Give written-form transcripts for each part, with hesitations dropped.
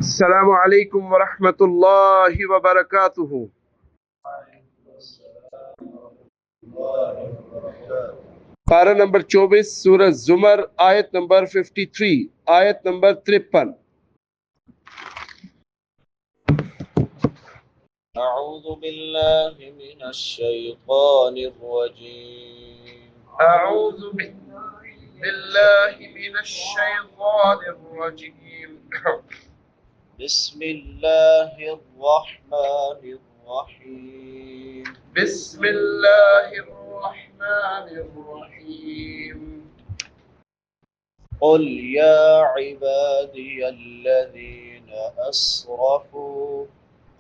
السلام علیکم ورحمۃ اللہ وبرکاتہ۔ پارہ نمبر 24 سورہ زمر، آیت نمبر 53، آیت نمبر 53۔ أعوذ بالله من الشيطان الرجيم اعوذ باللہ من الشیطان الرجیم۔ بسم الله الرحمن الرحيم بسم اللہ الرحمن الرحیم۔ قل يا عبادي الذين أسرفوا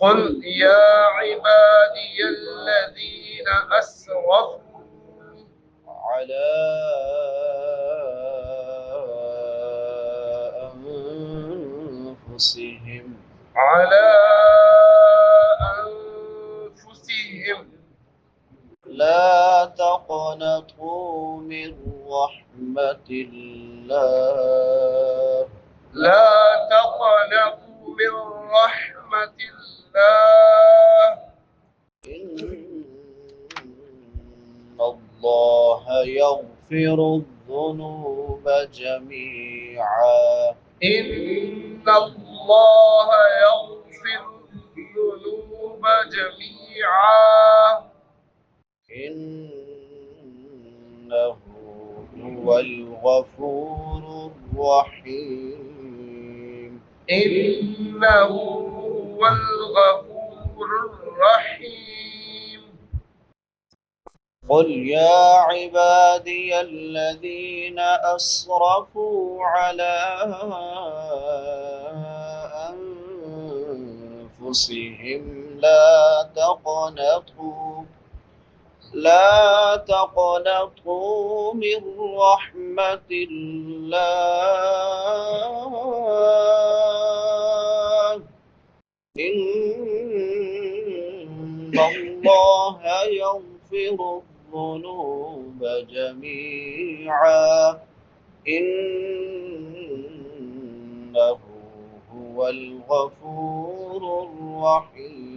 قل یا عبادی الذین اسرفوا على أنفسهم على أنفسهم لا تقنطوا من رحمة الله لا تقنطوا من رحمة الله إن الله يغفر الذنوب جميعا إن الله يغفر الذنوب جميعا إنه هو الغفور الرحيم إنه هو الغفور الرحيم قل يا عبادي الذين أسرفوا على أنفسهم لا تقنطوا من رحمة الله إن الله يغفر الذنوب جميعا إنه هو الغفور الرحيم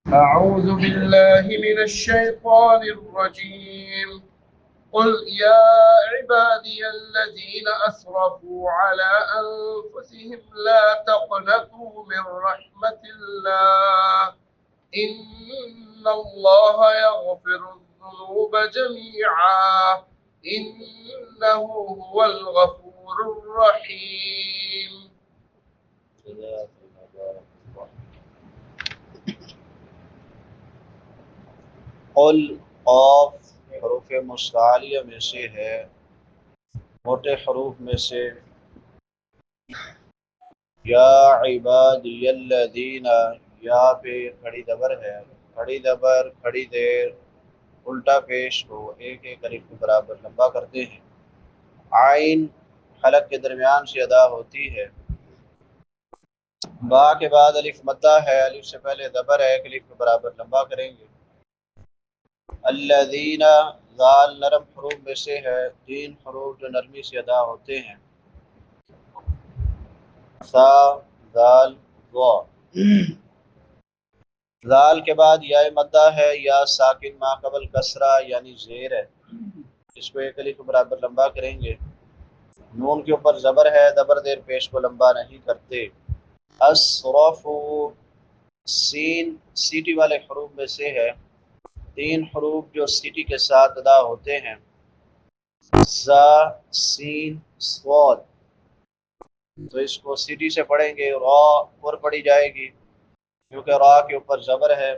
أعوذ بالله من الشيطان الرجيم قل يا عبادي الذين أسرفوا على أنفسهم لا تقنطوا من رحمة الله إن الله يغفر الذنوب جميعا إنه هو الغفور الرحيم۔ قل قاف حروف مستعلیہ میں سے ہے، موٹے حروف میں سے۔ یا عبادی الذین، یا پہ کھڑی زبر ہے، کھڑی زبر کھڑی دیر الٹا پیش ہو، ایک ایک الف کے برابر لمبا کرتے ہیں۔ عین حلق کے درمیان سے ادا ہوتی ہے۔ با کے بعد الف مدہ ہے، الف سے پہلے زبر ہے، ایک الف کے برابر لمبا کریں گے۔ الذین ذال نرم حروف میں سے ہے، 3 حروف جو نرمی سے ادا ہوتے ہیں، سا ذال ضا۔ ذال کے بعد یا مدہ ہے، یا ساکن ما قبل کسرہ یعنی زیر ہے، اس کو ایک الف کے برابر لمبا کریں گے۔ نون کے اوپر زبر ہے، زبر دیر پیش کو لمبا نہیں کرتے۔ اسرف سین سیٹی والے حروف میں سے ہے، 3 حروف جو سیٹی کے ساتھ ادا ہوتے ہیں، زا سین صاد، تو اس کو سیٹی سے پڑھیں گے، را پر پڑھی جائے گی کیونکہ را کے اوپر زبر ہے۔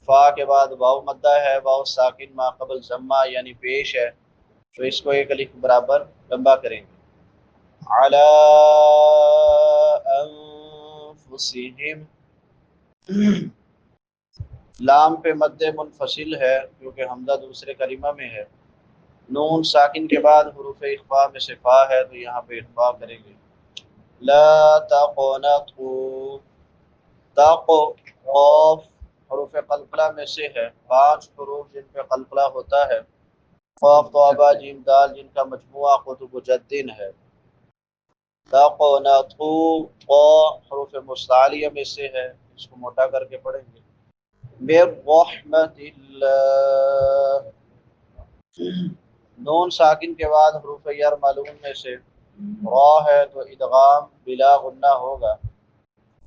فا کے بعد واو مدہ ہے، واو ساکن ما قبل ضمہ یعنی پیش ہے، تو اس کو ایک الف برابر لمبا کریں گے۔ علی انفسہم، لام پہ مد منفصل ہے کیونکہ حمزہ دوسرے کلمہ میں ہے۔ نون ساکن کے بعد حروف اخفا میں سے فا ہے تو یہاں پہ اخفا کریں گے۔ لا تقنطوا، تق قاف حروف قلقلہ میں سے ہے، 5 حروف جن پہ قلقلہ ہوتا ہے، قاف طابا جیم دال جن کا مجموعہ قطب جدن ہے. تقنطو قا حروف مستعلیہ میں سے ہے، اس کو موٹا کر کے پڑھیں گے. من رحمت اللہ، نون ساکن کے بعد حروف یرملون میں سے را ہے تو ادغام بلا غنہ ہوگا.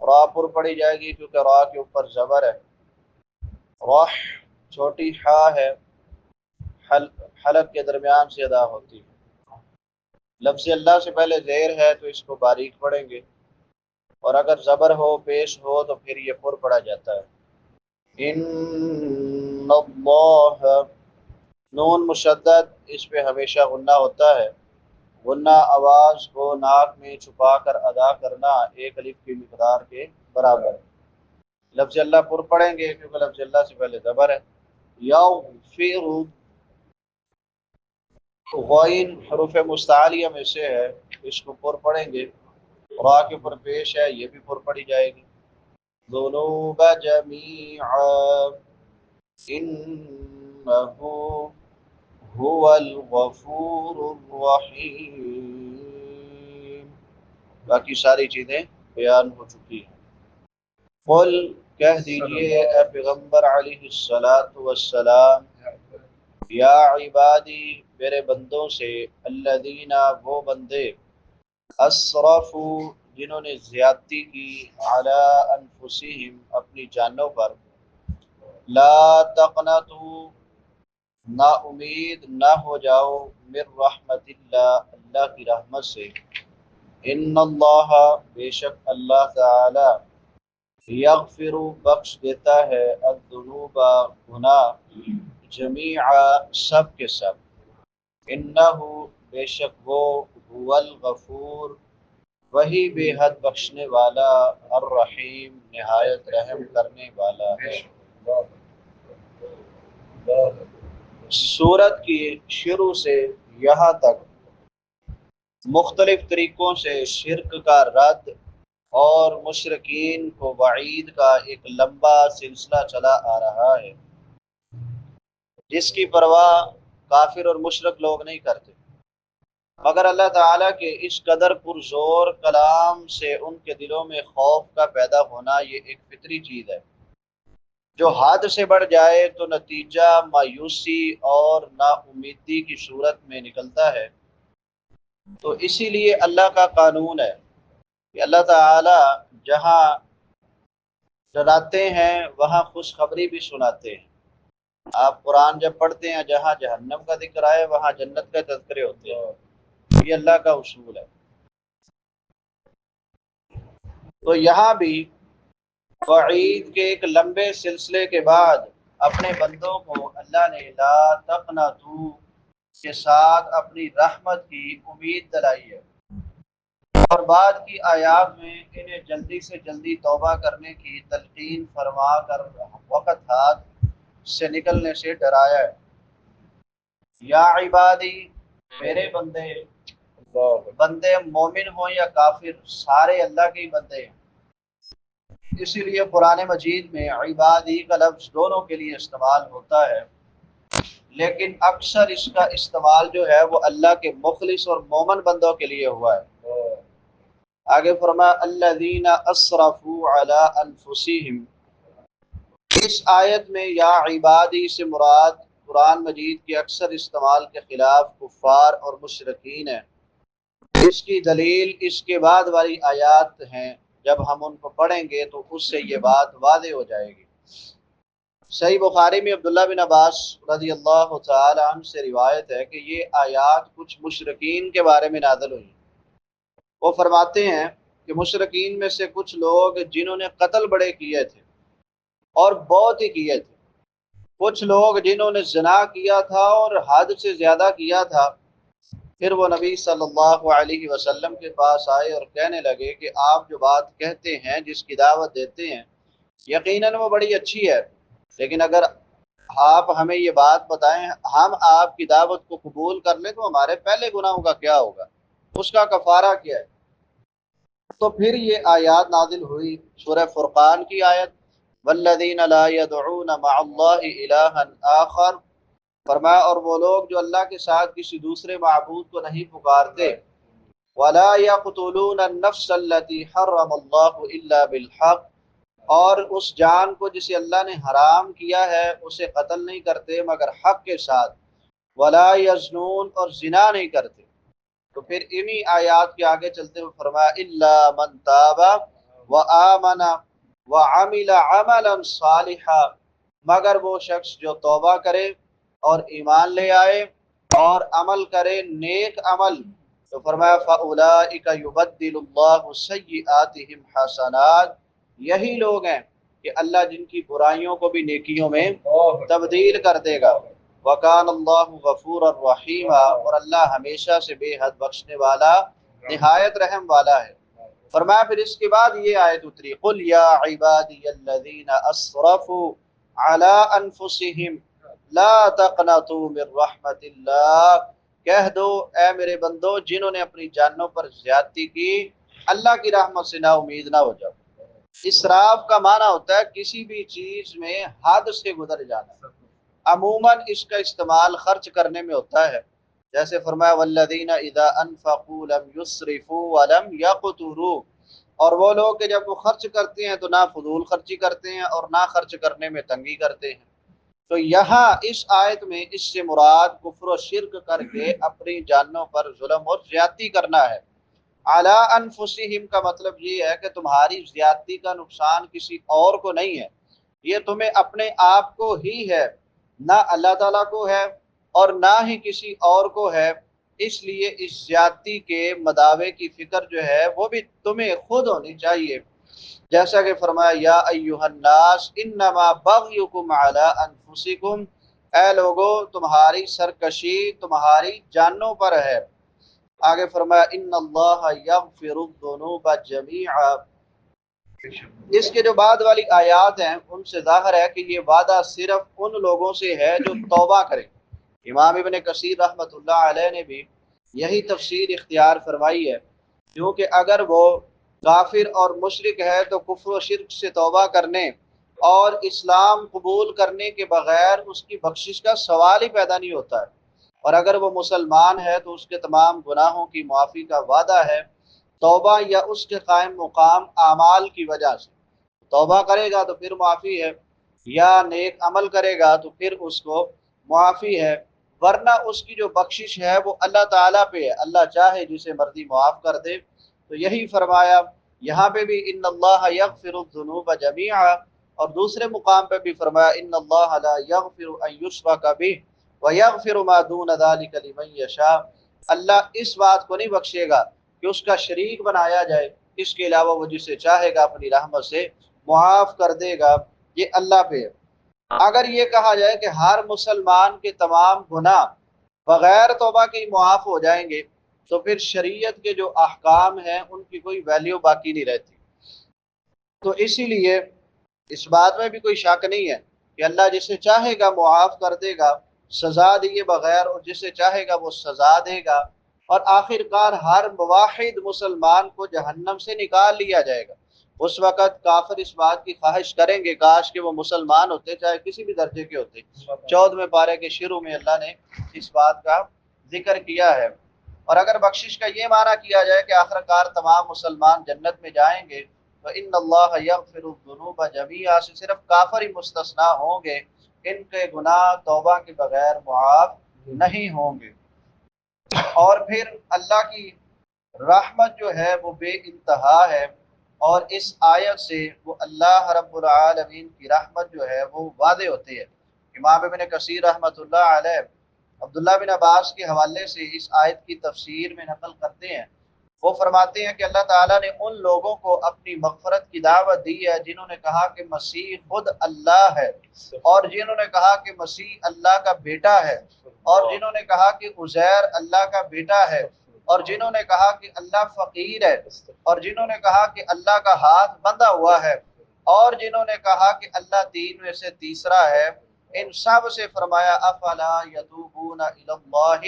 را پر پڑھی جائے گی کیونکہ را کے اوپر زبر ہے. رح چھوٹی حا ہے، حلق کے درمیان سے ادا ہوتی ہے. لفظ اللہ سے پہلے زیر ہے تو اس کو باریک پڑھیں گے، اور اگر زبر ہو پیش ہو تو پھر یہ پر پڑھا جاتا ہے. ان اللہ، نون مشدد اس پہ ہمیشہ غنہ ہوتا ہے. غنہ آواز کو ناک میں چھپا کر ادا کرنا ایک الف کی مقدار کے برابر ہے. لفظ اللہ پر پڑھیں گے کیونکہ لفظ اللہ سے پہلے زبر ہے. یغفر، غین حروف مستعلیہ میں سے ہے، اس کو پر پڑھیں گے. را کے اوپر پیش ہے، یہ بھی پر پڑھی جائے گی. ذنوب جمیعا انہ هو الغفور الرحیم. باقی ساری چیزیں بیان ہو چکی ہیں. قل، کہہ دیجئے اے پیغمبر علیہ الصلاۃ والسلام، یا عبادی، میرے بندوں سے، الذین، وہ بندے، اسرفوا، جنہوں نے زیادتی کی، علی انفسہم، اپنی جانوں پر، لا تقنطوا، نا امید نہ ہو جاؤ، من رحمت اللہ، اللہ کی رحمت سے. ان اللہ، بے شک اللہ تعالی، یغفر، بخش دیتا ہے، الذنوب، گناہ، جمیعا، سب کے سب. انہ، بے شک وہ، هو الغفور، وہی بے حد بخشنے والا، الرحیم، نہایت رحم کرنے والا ہے. سورت کی شروع سے یہاں تک مختلف طریقوں سے شرک کا رد اور مشرکین کو وعید کا ایک لمبا سلسلہ چلا آ رہا ہے، جس کی پرواہ کافر اور مشرک لوگ نہیں کرتے، مگر اللہ تعالیٰ کے اس قدر پرزور کلام سے ان کے دلوں میں خوف کا پیدا ہونا یہ ایک فطری چیز ہے. جو حد سے بڑھ جائے تو نتیجہ مایوسی اور نا امیدی کی صورت میں نکلتا ہے. تو اسی لیے اللہ کا قانون ہے کہ اللہ تعالی جہاں ڈراتے ہیں وہاں خوشخبری بھی سناتے ہیں. آپ قرآن جب پڑھتے ہیں جہاں جہنم کا ذکر آئے وہاں جنت کا تذکرے ہوتے ہیں، یہ اللہ کا اصول ہے. تو یہاں بھی وعید کے ایک لمبے سلسلے کے بعد اپنے بندوں کو اللہ نے لا تقنطوا کے ساتھ اپنی رحمت کی امید دلائی ہے، اور بعد کی آیات میں انہیں جلدی سے جلدی توبہ کرنے کی تلقین فرما کر وقت ہاتھ سے نکلنے سے ڈرایا ہے. یا عبادی، میرے بندے، بندے مومن ہوں یا کافر سارے اللہ کے ہی بندے ہیں. اسی لیے قرآن مجید میں عبادی کا لفظ دونوں کے لیے استعمال ہوتا ہے، لیکن اکثر اس کا استعمال جو ہے وہ اللہ کے مخلص اور مومن بندوں کے لیے ہوا ہے. آگے فرمایا الذین اسرفوا علی انفسہم. اس آیت میں یا عبادی سے مراد قرآن مجید کے اکثر استعمال کے خلاف کفار اور مشرکین ہیں. اس کی دلیل اس کے بعد والی آیات ہیں، جب ہم ان کو پڑھیں گے تو اس سے یہ بات واضح ہو جائے گی. صحیح بخاری میں عبداللہ بن عباس رضی اللہ تعالی عنہ سے روایت ہے کہ یہ آیات کچھ مشرکین کے بارے میں نازل ہوئی. وہ فرماتے ہیں کہ مشرکین میں سے کچھ لوگ جنہوں نے قتل بڑے کیے تھے اور بہت ہی کیے تھے، کچھ لوگ جنہوں نے زنا کیا تھا اور حد سے زیادہ کیا تھا، پھر وہ نبی صلی اللہ علیہ وسلم کے پاس آئے اور کہنے لگے کہ آپ جو بات کہتے ہیں، جس کی دعوت دیتے ہیں، یقیناً وہ بڑی اچھی ہے، لیکن اگر آپ ہمیں یہ بات بتائیں ہم آپ کی دعوت کو قبول کر لیں تو ہمارے پہلے گناہوں کا کیا ہوگا، اس کا کفارہ کیا ہے. تو پھر یہ آیات نازل ہوئی، سورہ فرقان کی آیت والذین لا يدعون مع اللہ الہا آخر فرمایا اور وہ لوگ جو اللہ کے ساتھ کسی دوسرے معبود کو نہیں پکارتے، ولا یقتلون النفس التي حرم اللہ الا بالحق، اور اس جان کو جسے اللہ نے حرام کیا ہے اسے قتل نہیں کرتے مگر حق کے ساتھ، ولا یزنون، اور زنا نہیں کرتے۔ تو پھر انہی آیات کے آگے چلتے ہوئے فرمایا الا من تاب وآمن وعمل عملا صالحا، مگر وہ شخص جو توبہ کرے اور ایمان لے آئے اور عمل کرے نیک عمل، تو فرمایا فاولئک یبدل اللہ سیئاتہم حسنات، یہی لوگ ہیں کہ اللہ جن کی برائیوں کو بھی نیکیوں میں تبدیل کر دے گا۔ وکان اللہ غفور الرحیم، اور اللہ ہمیشہ سے بے حد بخشنے والا نہایت رحم والا ہے۔ فرمایا پھر اس کے بعد یہ آیت اتری، قل یا عبادی الذین اسرفوا علی انفسہم لا تقنطوا من رحمت اللہ، کہہ دو اے میرے بندو جنہوں نے اپنی جانوں پر زیادتی کی، اللہ کی رحمت سے نا امید نہ ہو جاؤ۔ اسراف کا معنی ہوتا ہے کسی بھی چیز میں حد سے گزر جانا، عموماً اس کا استعمال خرچ کرنے میں ہوتا ہے، جیسے فرمایا والذین اذا انفقوا لم یسرفوا ولم یقتروا، اور وہ لوگ کہ جب وہ خرچ کرتے ہیں تو نہ فضول خرچی کرتے ہیں اور نہ خرچ کرنے میں تنگی کرتے ہیں۔ تو یہاں اس آیت میں اس سے مراد کفر و شرک کر کے اپنی جانوں پر ظلم اور زیادتی کرنا ہے۔ اعلی انفسہم کا مطلب یہ ہے کہ تمہاری زیادتی کا نقصان کسی اور کو نہیں ہے، یہ تمہیں اپنے آپ کو ہی ہے، نہ اللہ تعالیٰ کو ہے اور نہ ہی کسی اور کو ہے، اس لیے اس زیادتی کے مداوع کی فکر جو ہے وہ بھی تمہیں خود ہونی چاہیے، جیسا کہ فرمایا یا ایھا الناس انما بغیکم علی انفسکم، اے لوگو تمہاری سرکشی تمہاری جانوں پر ہے۔ آگے فرمایا ان اللہ یغفر الذنوب جمیعا، اس کے جو بعد والی آیات ہیں ان سے ظاہر ہے کہ یہ وعدہ صرف ان لوگوں سے ہے جو توبہ کریں۔ امام ابن کثیر رحمۃ اللہ علیہ نے بھی یہی تفسیر اختیار فرمائی ہے، کیونکہ اگر وہ کافر اور مشرک ہے تو کفر و شرک سے توبہ کرنے اور اسلام قبول کرنے کے بغیر اس کی بخشش کا سوال ہی پیدا نہیں ہوتا ہے، اور اگر وہ مسلمان ہے تو اس کے تمام گناہوں کی معافی کا وعدہ ہے، توبہ یا اس کے قائم مقام اعمال کی وجہ سے، توبہ کرے گا تو پھر معافی ہے، یا نیک عمل کرے گا تو پھر اس کو معافی ہے، ورنہ اس کی جو بخشش ہے وہ اللہ تعالیٰ پہ ہے، اللہ چاہے جسے مرضی معاف کر دے۔ تو یہی فرمایا یہاں پہ بھی ان اللہ یغفر الذنوب جمیعا، اور دوسرے مقام پہ بھی فرمایا ان اللہ لا یغفر ان یشرک بہ ویغفر ما دون ذلک لمن یشاء، اللہ اس بات کو نہیں بخشے گا کہ اس کا شریک بنایا جائے، اس کے علاوہ وہ جسے چاہے گا اپنی رحمت سے معاف کر دے گا، یہ اللہ پہ ہے۔ اگر یہ کہا جائے کہ ہر مسلمان کے تمام گناہ بغیر توبہ کے معاف ہو جائیں گے تو پھر شریعت کے جو احکام ہیں ان کی کوئی ویلیو باقی نہیں رہتی۔ تو اسی لیے اس بات میں بھی کوئی شک نہیں ہے کہ اللہ جسے چاہے گا معاف کر دے گا سزا دیے بغیر، اور جسے چاہے گا وہ سزا دے گا، اور آخر کار ہر واحد مسلمان کو جہنم سے نکال لیا جائے گا۔ اس وقت کافر اس بات کی خواہش کریں گے کاش کہ وہ مسلمان ہوتے، چاہے کسی بھی درجے کے ہوتے۔ 14ویں پارے کے شروع میں اللہ نے اس بات کا ذکر کیا ہے۔ اور اگر بخشش کا یہ معنی کیا جائے کہ آخر کار تمام مسلمان جنت میں جائیں گے تو ان اللہ یغفر الذنوب جمیعا سے صرف کافر ہی مستثنا ہوں گے، ان کے گناہ توبہ کے بغیر معاف نہیں ہوں گے۔ اور پھر اللہ کی رحمت جو ہے وہ بے انتہا ہے، اور اس آیت سے وہ اللہ رب العالمین کی رحمت جو ہے وہ واضح ہوتی ہے۔ امام ابن کثیر رحمۃ اللہ علیہ عبداللہ بن عباس کے حوالے سے اس آیت کی تفسیر میں نقل کرتے ہیں، وہ فرماتے ہیں کہ اللہ تعالیٰ نے ان لوگوں کو اپنی مغفرت کی دعوت دی ہے جنہوں نے کہا کہ مسیح خود اللہ ہے، اور جنہوں نے کہا کہ مسیح اللہ کا بیٹا ہے، اور جنہوں نے کہا کہ عزیر اللہ کا بیٹا ہے، اور جنہوں نے کہا کہ اللہ فقیر ہے، اور جنہوں نے کہا کہ اللہ کا ہاتھ بندھا ہوا ہے، اور جنہوں نے کہا کہ اللہ تین میں سے تیسرا ہے، ان سب سے فرمایا افلا یتوبون الی اللہ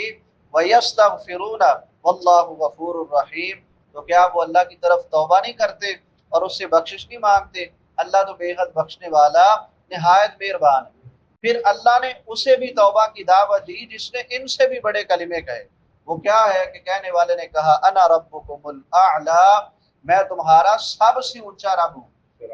ویستغفرون واللہ غفور الرحیم، تو کیا وہ اللہ کی طرف توبہ نہیں کرتے اور اس سے بخشش نہیں مانگتے؟ اللہ تو بے حد بخشنے والا نہایت مہربان ہے۔ پھر اللہ نے اسے بھی توبہ کی دعوت دی جس نے ان سے بھی بڑے کلمے کہے۔ وہ کیا ہے کہ کہنے والے نے کہا انا ربکم الاعلی، میں تمہارا سب سے اونچا رب ہوں۔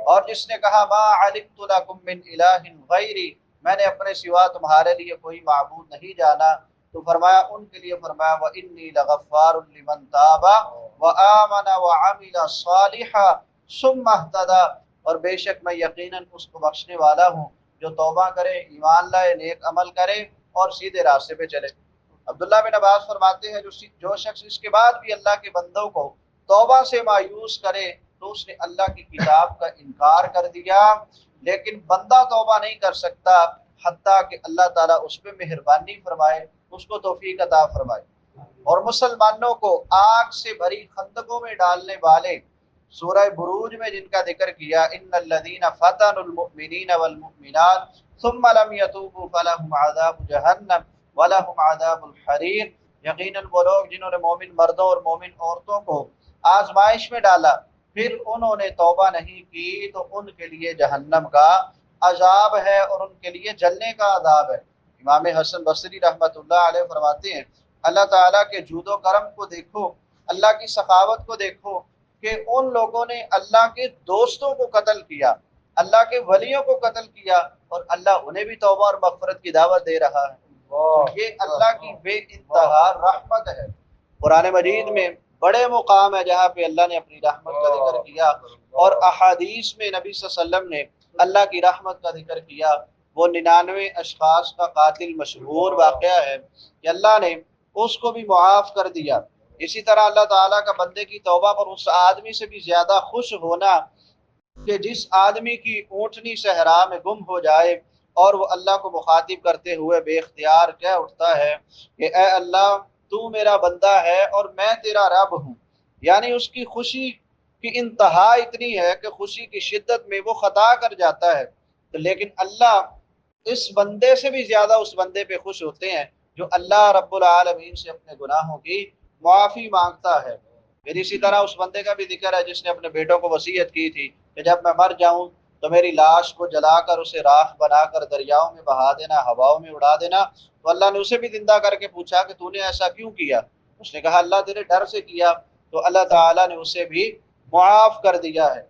اور جس نے کہا ما علمت لکم من الہ غیری، میں نے اپنے سوا تمہارے لیے کوئی معبود نہیں جانا، تو فرمایا ان کے لیے فرمایا وانی لغفار لمن تاب وآمن وعمل صالحا ثم اهتدى، اور بے شک میں یقیناً اس کو بخشنے والا ہوں جو توبہ کرے، ایمان لائے، نیک عمل کرے اور سیدھے راستے پہ چلے۔ عبداللہ بن عباس فرماتے ہیں جو شخص اس کے بعد بھی اللہ کے بندوں کو توبہ سے مایوس کرے تو اس نے اللہ کی کتاب کا انکار کر دیا، لیکن بندہ توبہ نہیں کر سکتا حتیٰ کہ اللہ تعالیٰ اس پہ مہربانی فرمائے، اس کو توفیق عطا فرمائے۔ اور مسلمانوں کو آگ سے بھری خندقوں میں ڈالنے والے سورہ بروج میں جن کا ذکر کیا ان الذین فتنوا المؤمنین والمؤمنات ثم لم يتوبوا فلهم عذاب جہنم ولهم عذاب الحریق، یقیناً وہ لوگ جنہوں نے مومن مردوں اور مومن عورتوں کو آزمائش میں ڈالا پھر انہوں نے توبہ نہیں کی تو ان کے لیے جہنم کا عذاب ہے اور ان کے لیے جلنے کا عذاب ہے۔ امام حسن بصری رحمۃ اللہ علیہ فرماتے ہیں اللہ تعالیٰ کے جود و کرم کو دیکھو، اللہ کی سخاوت کو دیکھو کہ ان لوگوں نے اللہ کے دوستوں کو قتل کیا، اللہ کے ولیوں کو قتل کیا، اور اللہ انہیں بھی توبہ اور مغفرت کی دعوت دے رہا ہے۔ یہ اللہ کی بے انتہا رحمت ہے۔ قرآن مجید میں بڑے مقام ہے جہاں پہ اللہ نے اپنی رحمت کا ذکر کیا، اور احادیث میں نبی صلی اللہ علیہ وسلم نے اللہ کی رحمت کا ذکر کیا۔ وہ 99 اشخاص کا قاتل مشہور واقعہ ہے کہ اللہ نے اس کو بھی معاف کر دیا۔ اسی طرح اللہ تعالیٰ کا بندے کی توبہ پر اس آدمی سے بھی زیادہ خوش ہونا کہ جس آدمی کی اونٹنی صحرا میں گم ہو جائے اور وہ اللہ کو مخاطب کرتے ہوئے بے اختیار کہہ اٹھتا ہے کہ اے اللہ تو میرا بندہ ہے اور میں تیرا رب ہوں، یعنی اس کی خوشی کی انتہا اتنی ہے کہ خوشی کی شدت میں وہ خطا کر جاتا ہے، لیکن اللہ اس بندے سے بھی زیادہ اس بندے پہ خوش ہوتے ہیں جو اللہ رب العالمین سے اپنے گناہوں کی معافی مانگتا ہے۔ پھر اسی طرح اس بندے کا بھی ذکر ہے جس نے اپنے بیٹوں کو وصیت کی تھی کہ جب میں مر جاؤں تو میری لاش کو جلا کر اسے راکھ بنا کر دریاؤں میں بہا دینا، ہواؤں میں اڑا دینا۔ تو اللہ نے اسے بھی زندہ کر کے پوچھا کہ تو نے ایسا کیوں کیا؟ اس نے کہا اللہ تیرے ڈر سے کیا، تو اللہ تعالیٰ نے اسے بھی معاف کر دیا ہے۔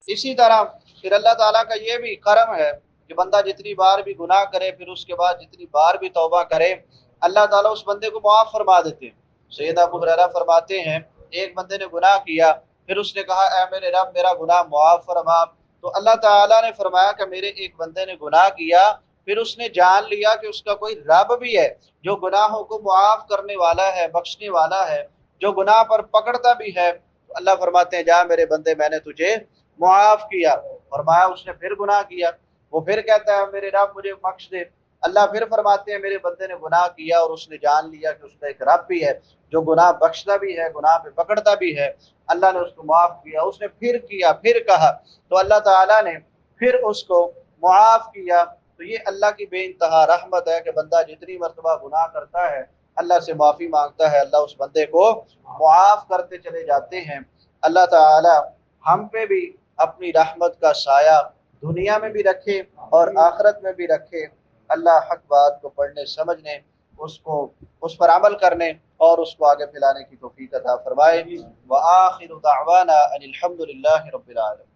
اسی طرح پھر اللہ تعالیٰ کا یہ بھی کرم ہے کہ بندہ جتنی بار بھی گناہ کرے پھر اس کے بعد جتنی بار بھی توبہ کرے اللہ تعالیٰ اس بندے کو معاف فرما دیتے ہیں۔ سید ابو ہریرہ فرماتے ہیں ایک بندے نے گناہ کیا، پھر اس نے کہا اے میرے رب میرا گناہ معاف فرما، تو اللہ تعالیٰ نے فرمایا کہ میرے ایک بندے نے گناہ کیا، پھر اس نے جان لیا کہ اس کا کوئی رب بھی ہے جو گناہوں کو معاف کرنے والا ہے، بخشنے والا ہے، جو گناہ پر پکڑتا بھی ہے، تو اللہ فرماتے ہیں جا میرے بندے میں نے تجھے معاف کیا۔ فرمایا اس نے پھر گناہ کیا، وہ پھر کہتا ہے میرے رب مجھے بخش دے، اللہ پھر فرماتے ہیں میرے بندے نے گناہ کیا اور اس نے جان لیا کہ اس کا ایک رب بھی ہے جو گناہ بخشتا بھی ہے، گناہ پہ پکڑتا بھی ہے، اللہ نے اس کو معاف کیا۔ اس نے پھر کیا، پھر کہا، تو اللہ تعالیٰ نے پھر اس کو معاف کیا۔ تو یہ اللہ کی بے انتہا رحمت ہے کہ بندہ جتنی مرتبہ گناہ کرتا ہے اللہ سے معافی مانگتا ہے، اللہ اس بندے کو معاف کرتے چلے جاتے ہیں۔ اللہ تعالیٰ ہم پہ بھی اپنی رحمت کا سایہ دنیا میں بھی رکھے اور آخرت میں بھی رکھے۔ اللہ حق بات کو پڑھنے سمجھنے، اس پر عمل کرنے اور اس کو آگے پھیلانے کی توفیق عطا فرمائے۔ وآخر دعوانا ان الحمد للہ رب العالمین۔